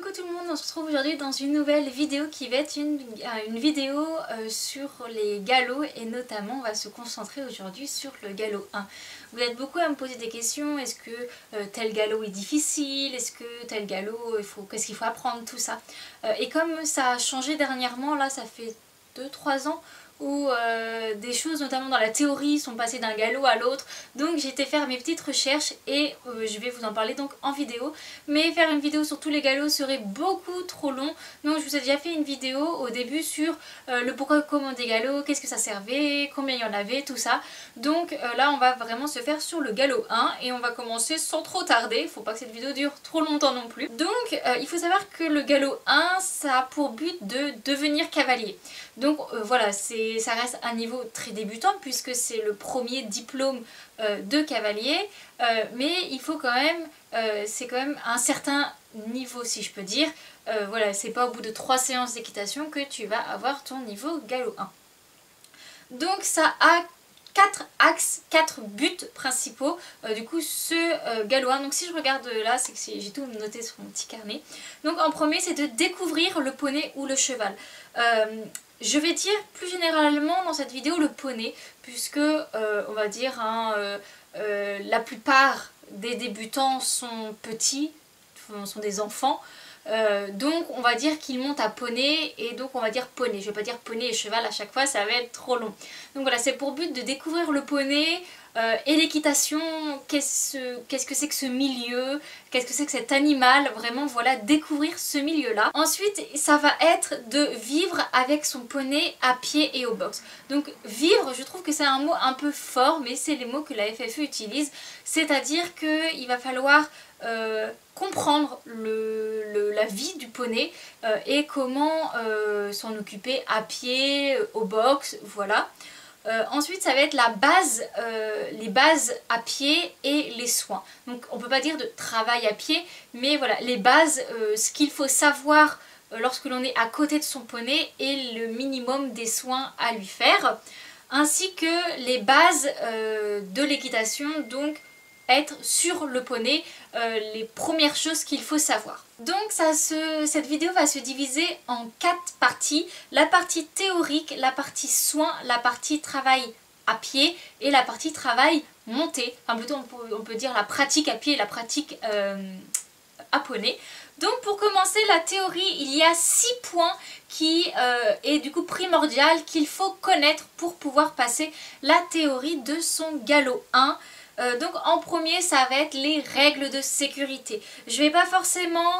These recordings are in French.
Coucou tout le monde, on se retrouve aujourd'hui dans une nouvelle vidéo qui va être une vidéo sur les galops et notamment on va se concentrer aujourd'hui sur le galop 1. Vous êtes beaucoup à me poser des questions, est-ce que tel galop est difficile, est-ce que tel galop, qu'est-ce qu'il faut apprendre, tout ça. Et comme ça a changé dernièrement, là ça fait 2-3 ans, où des choses notamment dans la théorie sont passées d'un galop à l'autre, donc j'ai été faire mes petites recherches et je vais vous en parler donc en vidéo, mais faire une vidéo sur tous les galops serait beaucoup trop long, donc je vous ai déjà fait une vidéo au début sur le pourquoi comment des galops, qu'est-ce que ça servait, combien il y en avait, tout ça. Donc là on va vraiment se faire sur le galop 1 et on va commencer sans trop tarder, faut pas que cette vidéo dure trop longtemps non plus. Donc il faut savoir que le galop 1 ça a pour but de devenir cavalier. Donc voilà, ça reste un niveau très débutant puisque c'est le premier diplôme de cavalier, mais il faut quand même, c'est quand même un certain niveau si je peux dire. Voilà, c'est pas au bout de 3 séances d'équitation que tu vas avoir ton niveau galop 1. Donc ça a 4 axes, 4 buts principaux, du coup ce galop 1. Donc si je regarde là, c'est que j'ai tout noté sur mon petit carnet. Donc en premier c'est de découvrir le poney ou le cheval. Je vais dire plus généralement dans cette vidéo le poney, puisque on va dire la plupart des débutants sont petits, sont des enfants, donc on va dire qu'ils montent à poney et donc on va dire poney. Je vais pas dire poney et cheval à chaque fois, ça va être trop long. Donc voilà, c'est pour but de découvrir le poney et l'équitation, qu'est-ce que c'est que ce milieu, qu'est-ce que c'est que cet animal, vraiment voilà, découvrir ce milieu-là. Ensuite, ça va être de vivre avec son poney à pied et au box. Donc vivre, je trouve que c'est un mot un peu fort, mais c'est les mots que la FFE utilise, c'est-à-dire qu'il va falloir comprendre la vie du poney et comment s'en occuper à pied, au box, voilà. Ensuite ça va être la base, les bases à pied et les soins. Donc on peut pas dire de travail à pied, mais voilà les bases, ce qu'il faut savoir lorsque l'on est à côté de son poney et le minimum des soins à lui faire. Ainsi que les bases de l'équitation, donc être sur le poney, les premières choses qu'il faut savoir. Donc cette vidéo va se diviser en 4 parties. La partie théorique, la partie soins, la partie travail à pied et la partie travail monté. Enfin plutôt on peut dire la pratique à pied et la pratique à poney. Donc pour commencer la théorie, il y a 6 points qui est du coup primordial qu'il faut connaître pour pouvoir passer la théorie de son galop 1. Donc en premier ça va être les règles de sécurité. Je vais pas forcément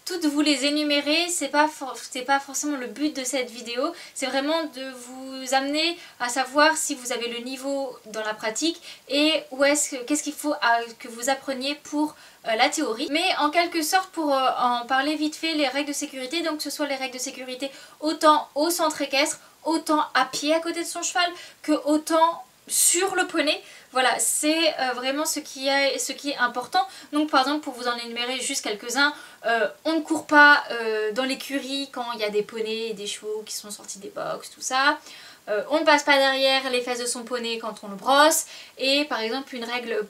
toutes vous les énumérer, c'est pas forcément le but de cette vidéo, c'est vraiment de vous amener à savoir si vous avez le niveau dans la pratique et qu'est-ce qu'il faut que vous appreniez pour la théorie. Mais en quelque sorte pour en parler vite fait, les règles de sécurité, donc que ce soit les règles de sécurité autant au centre équestre, autant à pied à côté de son cheval, que autant sur le poney. Voilà, c'est vraiment ce qui est important. Donc par exemple, pour vous en énumérer juste quelques-uns, on ne court pas dans l'écurie quand il y a des poneys et des chevaux qui sont sortis des box, tout ça. On ne passe pas derrière les fesses de son poney quand on le brosse. Et par exemple, une règle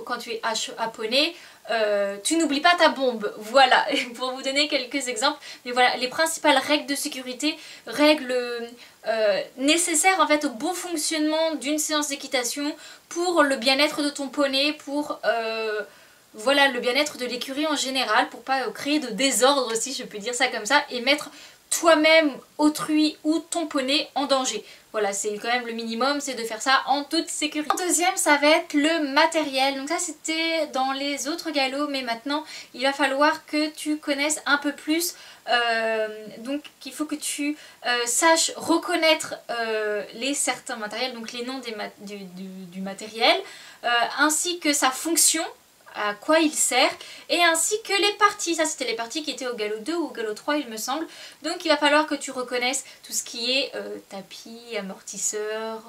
quand tu es à poney, tu n'oublies pas ta bombe. Voilà, pour vous donner quelques exemples. Mais voilà, les principales règles de sécurité, règles nécessaires en fait au bon fonctionnement d'une séance d'équitation pour le bien-être de ton poney, pour voilà, le bien-être de l'écurie en général, pour pas créer de désordre si je peux dire ça comme ça, et mettre toi-même, autrui ou ton poney en danger. Voilà, c'est quand même le minimum, c'est de faire ça en toute sécurité. En deuxième, ça va être le matériel. Donc ça c'était dans les autres galops, mais maintenant il va falloir que tu connaisses un peu plus. Donc il faut que tu saches reconnaître certains matériels, donc les noms du matériel, ainsi que sa fonction, à quoi il sert, et ainsi que les parties. Ça c'était les parties qui étaient au galop 2 ou au galop 3 il me semble. Donc il va falloir que tu reconnaisses tout ce qui est tapis, amortisseur,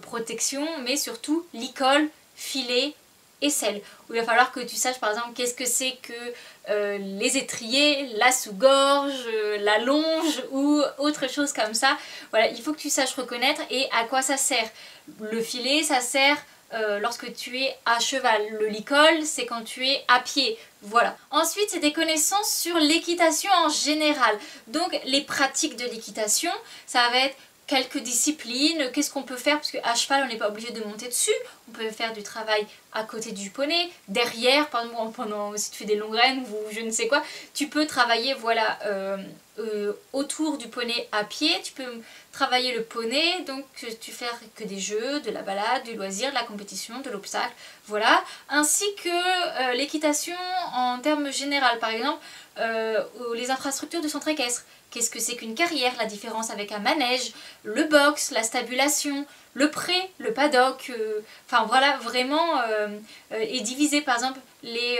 protection, mais surtout licol, filet et selle. Où il va falloir que tu saches par exemple qu'est-ce que c'est que les étriers, la sous-gorge, la longe ou autre chose comme ça. Voilà, il faut que tu saches reconnaître et à quoi ça sert. Le filet ça sert lorsque tu es à cheval. Le licol, c'est quand tu es à pied. Voilà. Ensuite, c'est des connaissances sur l'équitation en général. Donc, les pratiques de l'équitation, ça va être quelques disciplines, qu'est-ce qu'on peut faire, parce qu'à cheval on n'est pas obligé de monter dessus, on peut faire du travail à côté du poney, derrière, par exemple si tu fais des longues graines ou je ne sais quoi, tu peux travailler voilà autour du poney à pied, tu peux travailler le poney, donc tu fais que des jeux, de la balade, du loisir, de la compétition, de l'obstacle, voilà, ainsi que l'équitation en termes général, par exemple les infrastructures de centre équestre. Qu'est-ce que c'est qu'une carrière, la différence avec un manège, le box, la stabulation, le pré, le paddock, enfin voilà, vraiment est divisé par exemple les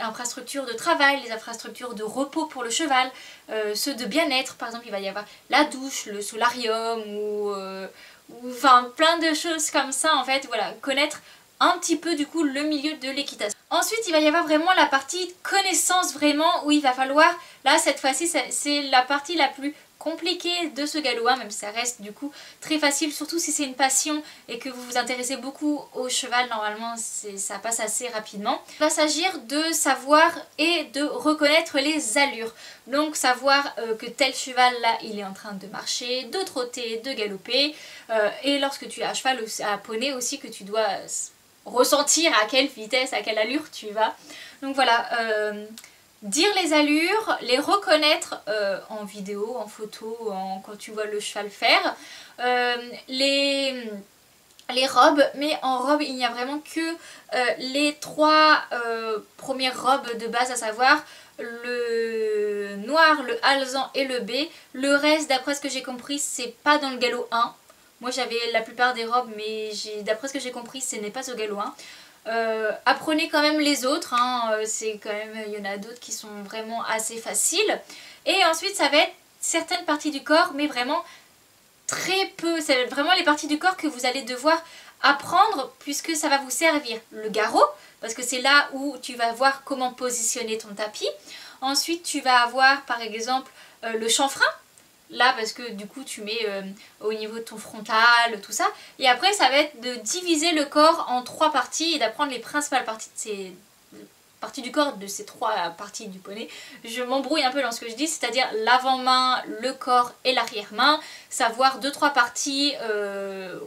infrastructures de travail, les infrastructures de repos pour le cheval, ceux de bien-être, par exemple il va y avoir la douche, le solarium ou enfin plein de choses comme ça en fait, voilà, connaître un petit peu du coup le milieu de l'équitation. Ensuite il va y avoir vraiment la partie connaissance vraiment où il va falloir, là cette fois-ci c'est la partie la plus compliquée de ce galop 1, même si ça reste du coup très facile, surtout si c'est une passion et que vous vous intéressez beaucoup au cheval, normalement ça passe assez rapidement. Il va s'agir de savoir et de reconnaître les allures, donc savoir que tel cheval là il est en train de marcher, de trotter, de galoper, et lorsque tu es à cheval, à poney aussi, que tu dois ressentir à quelle vitesse, à quelle allure tu vas. Donc voilà, dire les allures, les reconnaître en vidéo, en photo, quand tu vois le cheval faire. Les robes, mais en robe il n'y a vraiment que les trois premières robes de base, à savoir le noir, le alezan et le B. Le reste, d'après ce que j'ai compris, c'est pas dans le galop 1. Moi j'avais la plupart des robes, mais d'après ce que j'ai compris, ce n'est pas au galop 1. Apprenez quand même les autres, hein, c'est quand même, il y en a d'autres qui sont vraiment assez faciles. Et ensuite ça va être certaines parties du corps, mais vraiment très peu, c'est vraiment les parties du corps que vous allez devoir apprendre puisque ça va vous servir. Le garrot, parce que c'est là où tu vas voir comment positionner ton tapis. Ensuite tu vas avoir par exemple le chanfrein. Là parce que du coup tu mets au niveau de ton frontal, tout ça. Et après ça va être de diviser le corps en trois parties et d'apprendre les principales parties de ces parties du corps, de ces trois parties du poney. Je m'embrouille un peu dans ce que je dis, c'est-à-dire l'avant-main, le corps et l'arrière-main. Savoir deux trois parties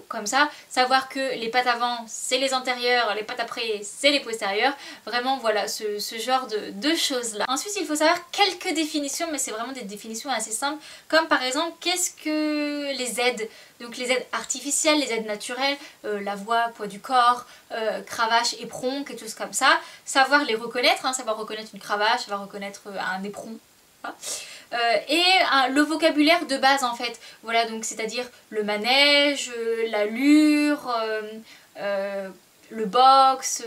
comme ça. Savoir que les pattes avant c'est les antérieures, les pattes après c'est les postérieures. Vraiment voilà ce genre de choses là. Ensuite il faut savoir quelques définitions, mais c'est vraiment des définitions assez simples. Comme par exemple qu'est-ce que les aides. Donc les aides artificielles, les aides naturelles, la voix, poids du corps, cravache, éperon, quelque chose comme ça. Savoir les reconnaître, hein, savoir reconnaître une cravache, savoir reconnaître un éperon. Voilà. Le vocabulaire de base en fait. Voilà, donc c'est-à-dire le manège, l'allure, le box,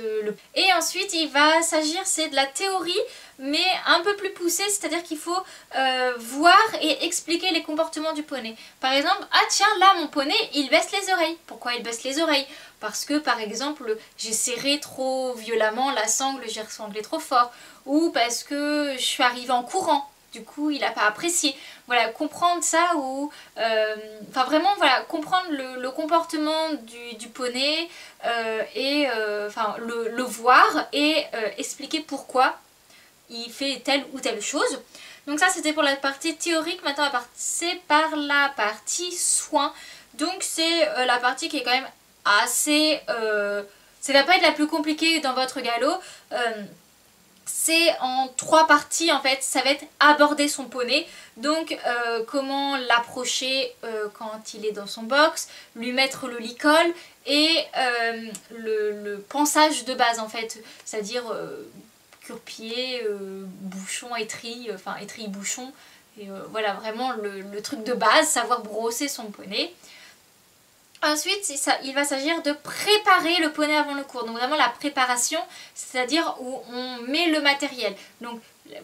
et ensuite il va s'agir, c'est de la théorie mais un peu plus poussée, c'est-à-dire qu'il faut voir et expliquer les comportements du poney. Par exemple, ah tiens là mon poney il baisse les oreilles. Pourquoi il baisse les oreilles? Parce que par exemple j'ai serré trop violemment la sangle, j'ai ressanglé trop fort, ou parce que je suis arrivée en courant. Du coup il n'a pas apprécié. Voilà, comprendre ça ou enfin vraiment voilà, comprendre le comportement du poney enfin le voir et expliquer pourquoi il fait telle ou telle chose. Donc ça c'était pour la partie théorique. Maintenant on va passer par la partie soins. Donc c'est la partie qui est quand même assez ça va pas être la plus compliquée dans votre galop. C'est en trois parties en fait, ça va être aborder son poney, donc comment l'approcher quand il est dans son box, lui mettre le licol et le pansage de base en fait, c'est-à-dire cure-pied, bouchon, étrille, enfin étrille, bouchon, et voilà vraiment le truc de base, savoir brosser son poney. Ensuite, il va s'agir de préparer le poney avant le cours. Donc vraiment la préparation, c'est-à-dire où on met le matériel. Donc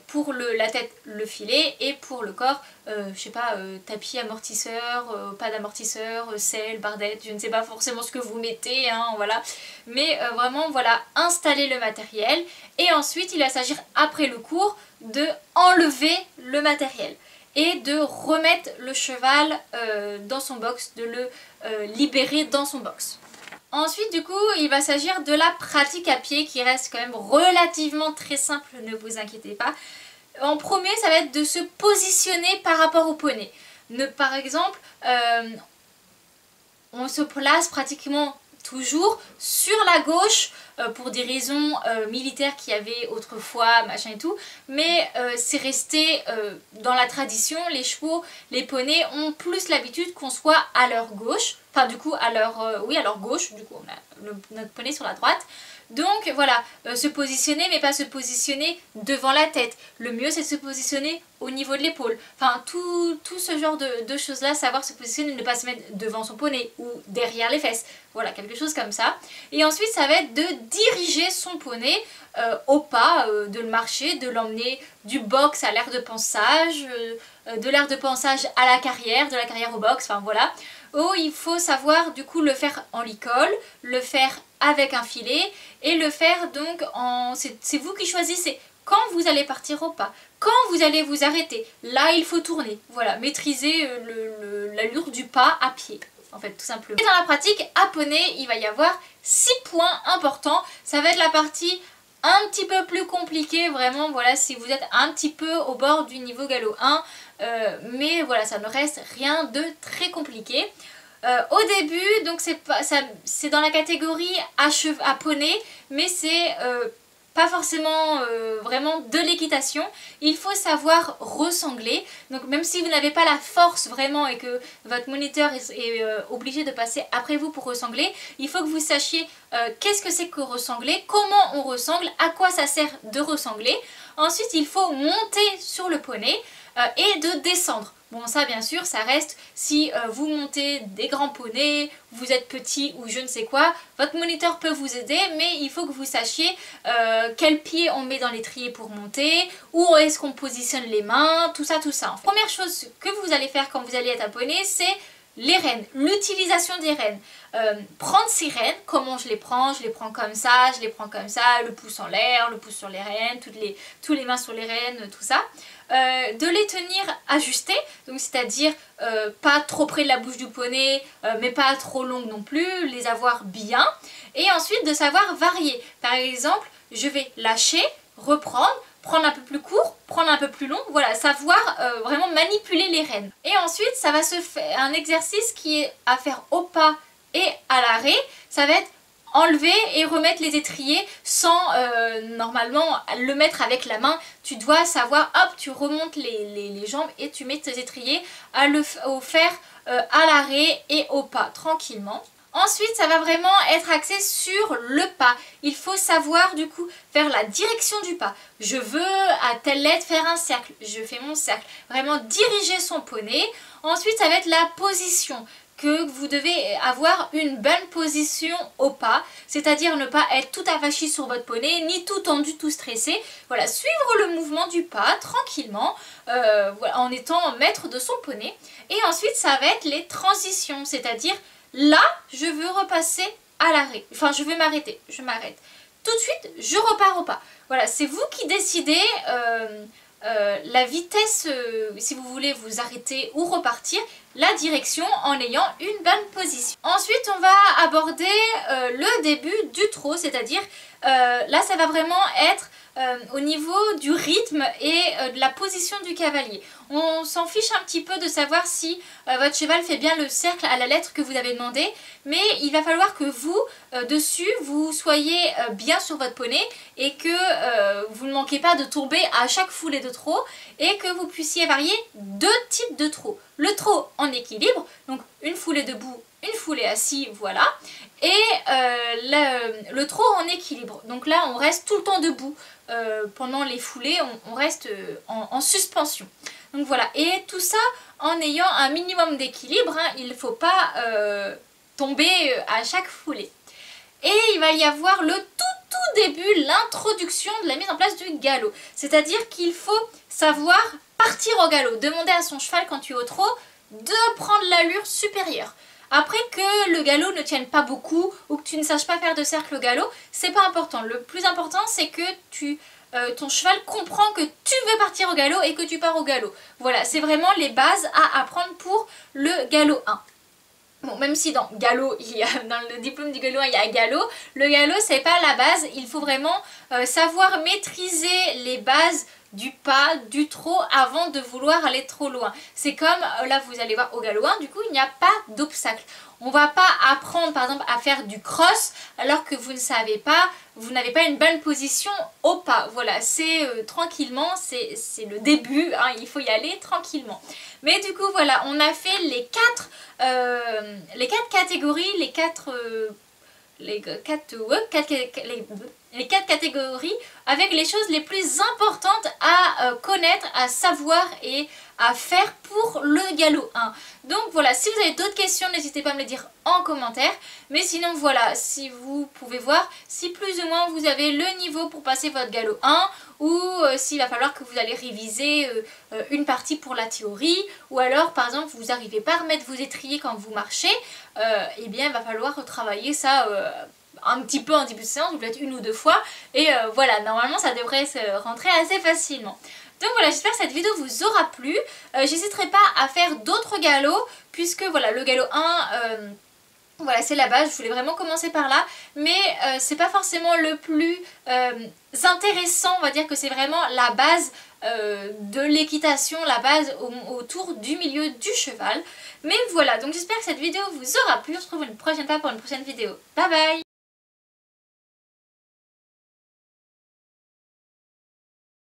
pour la tête, le filet, et pour le corps, je sais pas, tapis, amortisseur, pas d'amortisseur, selle, bardette, je ne sais pas forcément ce que vous mettez, hein, voilà. Mais vraiment, voilà, installer le matériel. Et ensuite, il va s'agir, après le cours, de enlever le matériel et de remettre le cheval dans son box, de le libérer dans son box. Ensuite du coup il va s'agir de la pratique à pied qui reste quand même relativement très simple, ne vous inquiétez pas. En premier ça va être de se positionner par rapport au poney. Par exemple on se place pratiquement toujours sur la gauche pour des raisons militaires qu'il y avait autrefois, machin et tout, mais c'est resté dans la tradition, les chevaux, les poneys ont plus l'habitude qu'on soit à leur gauche, enfin du coup à leur, oui, à leur gauche, du coup on a notre poney sur la droite. Donc voilà, se positionner mais pas se positionner devant la tête. Le mieux c'est de se positionner au niveau de l'épaule. Enfin tout ce genre de choses là, savoir se positionner, ne pas se mettre devant son poney ou derrière les fesses. Voilà, quelque chose comme ça. Et ensuite ça va être de diriger son poney au pas, de le marcher, de l'emmener du box à l'aire de pansage, de l'aire de pansage à la carrière, de la carrière au box, enfin voilà. Oh, il faut savoir du coup le faire en licol, le faire avec un filet et le faire donc en... C'est vous qui choisissez quand vous allez partir au pas, quand vous allez vous arrêter. Là il faut tourner, voilà, maîtriser l'allure du pas à pied. En fait, tout simplement. Et dans la pratique à poney, il va y avoir 6 points importants. Ça va être la partie un petit peu plus compliquée, vraiment, voilà, si vous êtes un petit peu au bord du niveau galop 1. Mais voilà, ça ne reste rien de très compliqué. Au début, donc c'est dans la catégorie à poney, mais c'est pas forcément vraiment de l'équitation. Il faut savoir ressangler. Donc même si vous n'avez pas la force vraiment et que votre moniteur est obligé de passer après vous pour ressangler, il faut que vous sachiez qu'est-ce que c'est que ressangler, comment on ressangle, à quoi ça sert de ressangler. Ensuite, il faut monter sur le poney et de descendre. Bon, ça bien sûr, ça reste si vous montez des grands poneys, vous êtes petit ou je ne sais quoi, votre moniteur peut vous aider, mais il faut que vous sachiez quel pied on met dans l'étrier pour monter, où est-ce qu'on positionne les mains, tout ça, tout ça. Première chose que vous allez faire quand vous allez être à poney, c'est les rênes, l'utilisation des rênes. Prendre ces rênes, comment je les prends comme ça, je les prends comme ça, le pouce en l'air, le pouce sur les rênes, tous les mains sur les rênes, tout ça. De les tenir ajustées, donc c'est-à-dire pas trop près de la bouche du poney, mais pas trop longues non plus, les avoir bien. Et ensuite de savoir varier. Par exemple, je vais lâcher, reprendre, prendre un peu plus court, prendre un peu plus long, voilà, savoir vraiment manipuler les rênes. Et ensuite, ça va se faire un exercice qui est à faire au pas et à l'arrêt, ça va être enlever et remettre les étriers sans normalement le mettre avec la main. Tu dois savoir, hop, tu remontes les jambes et tu mets tes étriers au faire à l'arrêt et au pas, tranquillement. Ensuite, ça va vraiment être axé sur le pas. Il faut savoir du coup faire la direction du pas. Je veux à telle lettre faire un cercle, je fais mon cercle. Vraiment diriger son poney. Ensuite, ça va être la position. Que vous devez avoir une bonne position au pas, c'est-à-dire ne pas être tout avachi sur votre poney, ni tout tendu, tout stressé. Voilà, suivre le mouvement du pas tranquillement, voilà, en étant maître de son poney. Et ensuite, ça va être les transitions, c'est-à-dire là, je veux repasser à l'arrêt. Enfin, je veux m'arrêter, je m'arrête. Tout de suite, je repars au pas. Voilà, c'est vous qui décidez la vitesse, si vous voulez vous arrêter ou repartir, la direction en ayant une bonne position. Ensuite, on va aborder le début du trot, c'est-à-dire là, ça va vraiment être au niveau du rythme et de la position du cavalier. On s'en fiche un petit peu de savoir si votre cheval fait bien le cercle à la lettre que vous avez demandé, mais il va falloir que vous, dessus, vous soyez bien sur votre poney et que vous ne manquez pas de tomber à chaque foulée de trot et que vous puissiez varier 2 types de trot. Le trot en équilibre, donc une foulée debout, une foulée assis, voilà, et le trot en équilibre. Donc là, on reste tout le temps debout. Pendant les foulées, on reste en suspension. Donc voilà, et tout ça en ayant un minimum d'équilibre, hein, il ne faut pas tomber à chaque foulée. Et il va y avoir le tout début, l'introduction de la mise en place du galop. C'est-à-dire qu'il faut savoir partir au galop, demander à son cheval quand tu es au trot de prendre l'allure supérieure. Après que le galop ne tienne pas beaucoup ou que tu ne saches pas faire de cercle au galop, c'est pas important. Le plus important, c'est que ton cheval comprend que tu veux partir au galop et que tu pars au galop. Voilà, c'est vraiment les bases à apprendre pour le galop 1. Bon, même si dans galop, dans le diplôme du galop 1, il y a galop, le galop c'est pas la base, il faut vraiment savoir maîtriser les bases du pas, du trot avant de vouloir aller trop loin. C'est comme, là vous allez voir au galop 1, du coup il n'y a pas d'obstacle. On va pas apprendre par exemple à faire du cross alors que vous ne savez pas, vous n'avez pas une bonne position au pas. Voilà, c'est tranquillement, c'est le début, hein, il faut y aller tranquillement. Mais du coup voilà, on a fait les quatre catégories, les quatre catégories avec les choses les plus importantes à connaître, à savoir et à faire pour le galop 1. Donc voilà, si vous avez d'autres questions, n'hésitez pas à me les dire en commentaire. Mais sinon voilà, si vous pouvez voir si plus ou moins vous avez le niveau pour passer votre galop 1 ou s'il va falloir que vous allez réviser une partie pour la théorie, ou alors par exemple vous n'arrivez pas à remettre vos étriers quand vous marchez, et bien il va falloir travailler ça un petit peu en début de séance, peut-être une ou deux fois, et voilà, normalement ça devrait se rentrer assez facilement. Donc voilà, j'espère que cette vidéo vous aura plu. J'hésiterai pas à faire d'autres galops, puisque voilà, le galop 1... voilà, c'est la base, je voulais vraiment commencer par là, mais c'est pas forcément le plus intéressant, on va dire que c'est vraiment la base de l'équitation, la base autour du milieu du cheval. Mais voilà, donc j'espère que cette vidéo vous aura plu, on se retrouve une prochaine fois pour une prochaine vidéo. Bye bye!